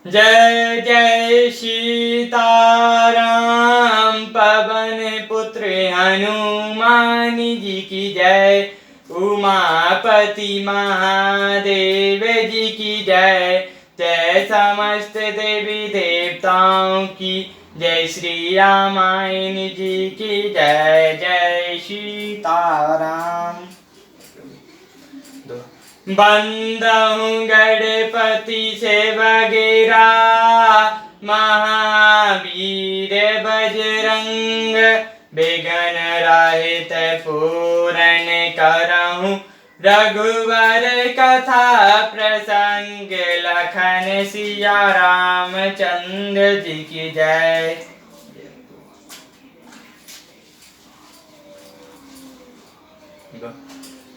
जय जय सीताराम पवन पुत्र हनुमान जी की जय। उमापति महादेव जी की जय। जय समस्त देवी देवताओं की जय। श्री रामायण जी की जय। जय सीताराम। बंदहु गणपति से वगैरा महावीर बजरंग। विघ्न रहित पूर्ण करहु रघुवर कथा प्रसंग। लखन सिया रामचंद्र जी की जय।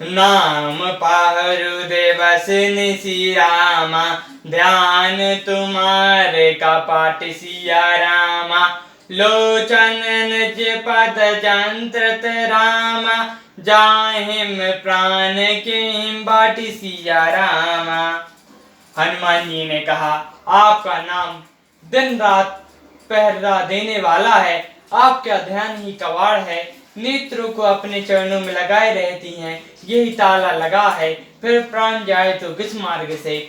नाम पाहरु देवस सियामा। ध्यान तुम्हारे कपाट सिया रामा। लोचन निज पद जंत्रत रामा। जाहिम प्राण के बाट सिया रामा। हनुमान जी ने कहा, आपका नाम दिन रात पहरा देने वाला है। आपका ध्यान ही कवाड़ है। नेत्रों को अपने चरणों में लगाए रहती हैं, यही ताला लगा है। फिर प्राण जाए तो किस मार्ग से।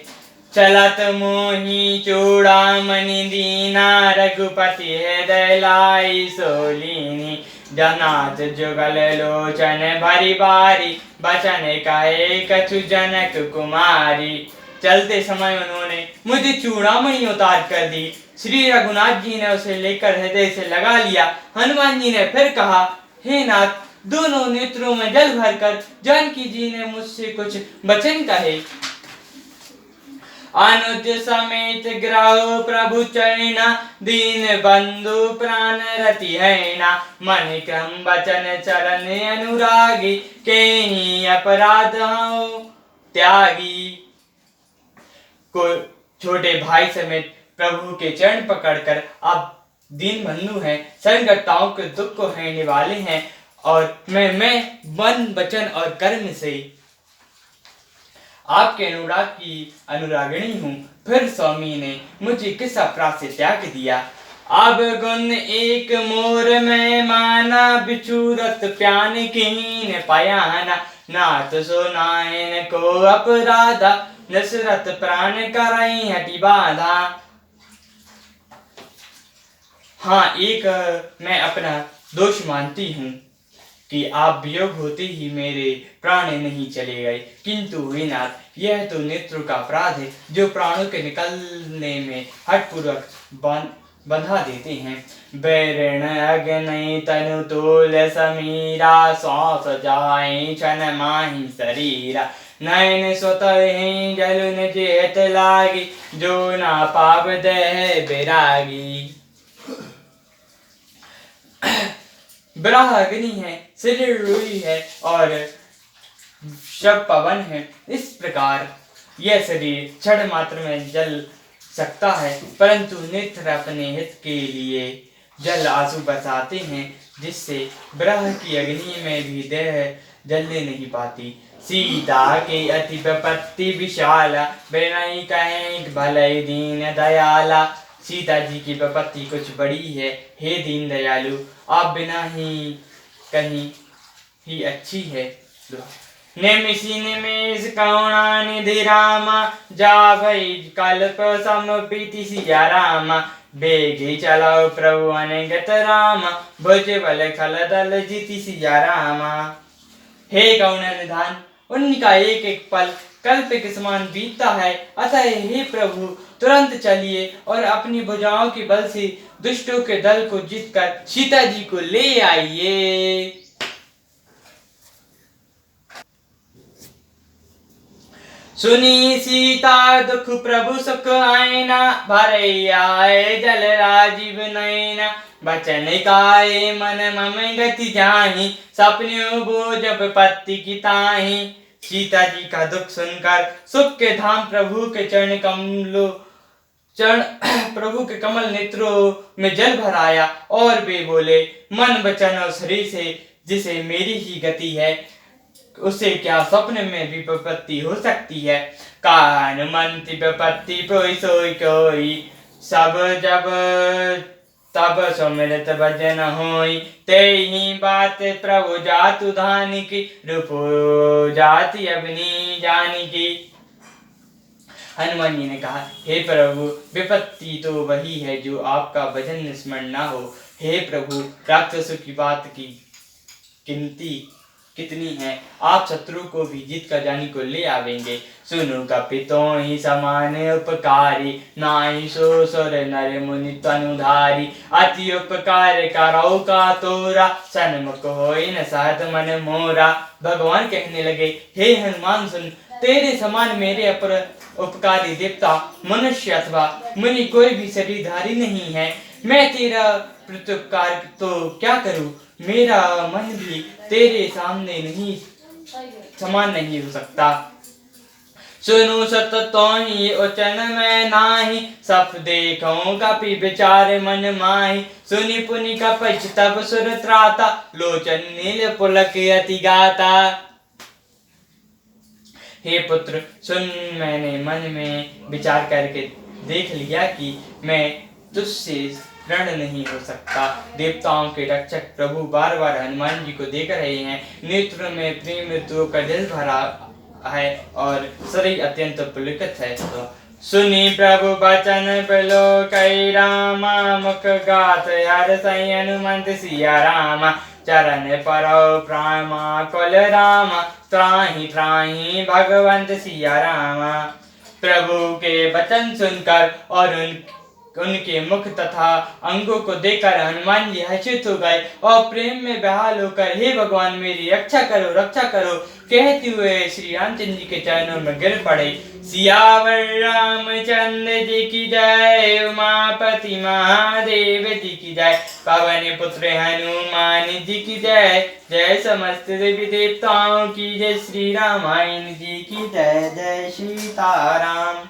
चलत मोही चूड़ामणि दीना। रघुपति हृदय लाई सोलीनी। जनात जुगल लोचन भरी बारी। बचन कहे कछु जनक कुमारी। चलते समय उन्होंने मुझे चूड़ामणि उतार कर दी। श्री रघुनाथ जी ने उसे लेकर हृदय से लगा लिया। हनुमान जी ने फिर कहा, हे नाथ, दोनों नेत्रों में जल भरकर जानकी जी ने मुझसे कुछ वचन कहे। अनुज समेत ग्रह प्रभु चरणा। दीन बंधु प्राण रति हैना। मन क्रम वचन चरण अनुरागी। केहि अपराध हूँ त्यागी। को छोटे भाई समेत प्रभु के चरण पकड़कर आप दीन बंधु हैं, संकटाओं के दुख को हरने वाले हैं, और मैं मन वचन और कर्म से आपके अनुराग की अनुरागिणी हूँ। फिर स्वामी ने मुझे किस अपराध से त्याग दिया। अब गुण एक मोर में माना। बिछुरत प्यान कीन पयाना। नाथ सुनायन को अपराधा। दशरथ प्राण करई हटि बाधा। हाँ, एक मैं अपना दोष मानती हूँ कि आप वियोग होते ही मेरे प्राण नहीं चले गए, किंतु हे नाथ, यह तो नेत्रों का अपराध है जो प्राणों के निकलने में हठपूर्वक बंधा देते हैं। बैरण अग्नि तनु तोल समीरा। सौंस जाए छन माही शरीरा। नयन स्वतः ही जलुन जेत लागी। जो ना पाप दह बिरागी। ब्रह अग्नि है, शरीर रुई है और शब पवन है। इस प्रकार यह शरीर क्षण मात्र में जल सकता है, परंतु नेत्र अपने हित के लिए जल आंसू बरसाते हैं, जिससे ब्रह की अग्नि में भी देह जलने नहीं पाती। सीता के अति विपत्ति विशाला। बिनई कहें भले दीन दयाला। सीता जी की विपत्ति कुछ बड़ी है, हे दीन दयालु, आप बिना ही कहीं ही अच्छी है। निमिषि निमेष करुणा निधि रामा। जा भई कल्प समपीति सिया रामा। बेगी चलो प्रभु अनगत रामा। भुज बल खल दल जीति सिया रामा। हे करुण निधान, उनका एक एक पल कल्प के समान बीतता है, अतः हे प्रभु तुरंत चलिए और अपनी भुजाओं के बल से दुष्टों के दल को जीतकर सीता जी को ले आइए। सुनी सीता दुख प्रभु सुख आयना। भरे आए जल राजीव नैना। बचन काए मन मम गति जाहि। सपन्यों बोझ विपत्ति की ताहि। सीता जी का दुख सुनकर सुख के धाम प्रभु के प्रभु के कमल नेत्रों में जल भर आया और वे बोले, मन वचन और शरीर से जिसे मेरी ही गति है, उसे क्या स्वप्न में भी विपत्ति हो सकती है। कान मंति विपत्ति कोई सोई कोई, सब जब तब सुमिरत भजन होई। ते ही बात प्रभु जातु धानी की, रूपो जाति अग्नि जानी की। हनुमान जी ने कहा, हे प्रभु, विपत्ति तो वही है जो आपका भजन स्मरण न हो। हे प्रभु, राक्षसों की बात की गिनती कितनी है, आप शत्रु को भी जीत कर जानी को ले आवेंगे। सुनु कपितों ही समान उपकारी, नाहि सो सुर नर मुनि तनुधारी। अति उपकार करौ का तोरा, सन्मुख होई न सहत मन मोरा। भगवान कहने लगे, हे हनुमान सुन, तेरे समान मेरे अपर उपकारी देवता, मनुष्य अथवा मुनि कोई भी शरीरधारी नहीं है। मैं तेरा प्रत्युपकार तो क्या करूं, मेरा मन भी तेरे सामने नहीं समान नहीं हो सकता। सुनु सत तो ही उचन में नाही, सफ देखो कपि विचार मन माही। सुनि पुनि कपि तब सुर त्राता, लोचन नील पुलक अति गाता। हे पुत्र सुन, मैंने मन में विचार करके देख लिया कि मैं तुझसे रण नहीं हो सकता। देवताओं के रक्षक प्रभु बार बार हनुमान जी को देख रहे हैं। नेत्र में प्रेम मृत्यु का जल भरा है और शरीर अत्यंत पुलकित है। तो सुनी प्रभु बचन पलो कई रामा, मुख गात हर सई हनुमंत सिया रामा। चरण परौ प्रामा कुल रामा, त्राहि त्राहि भगवंत सिया रामा। प्रभु के वचन सुनकर और उनके मुख तथा अंगों को देखकर हनुमान जी हर्षित हो गए और प्रेम में बहाल होकर, हे भगवान, मेरी रक्षा करो रक्षा करो कहते हुए श्री रामचंद्र जी के चरणों में गिर पड़े। सियावर रामचंद्र जी की जय, उमापति महादेव जी की जय, पवन पुत्र हनुमान जी की जय। जय समस्त देवी देवताओं की जय, श्री रामायण जी की जय। जय सीताराम।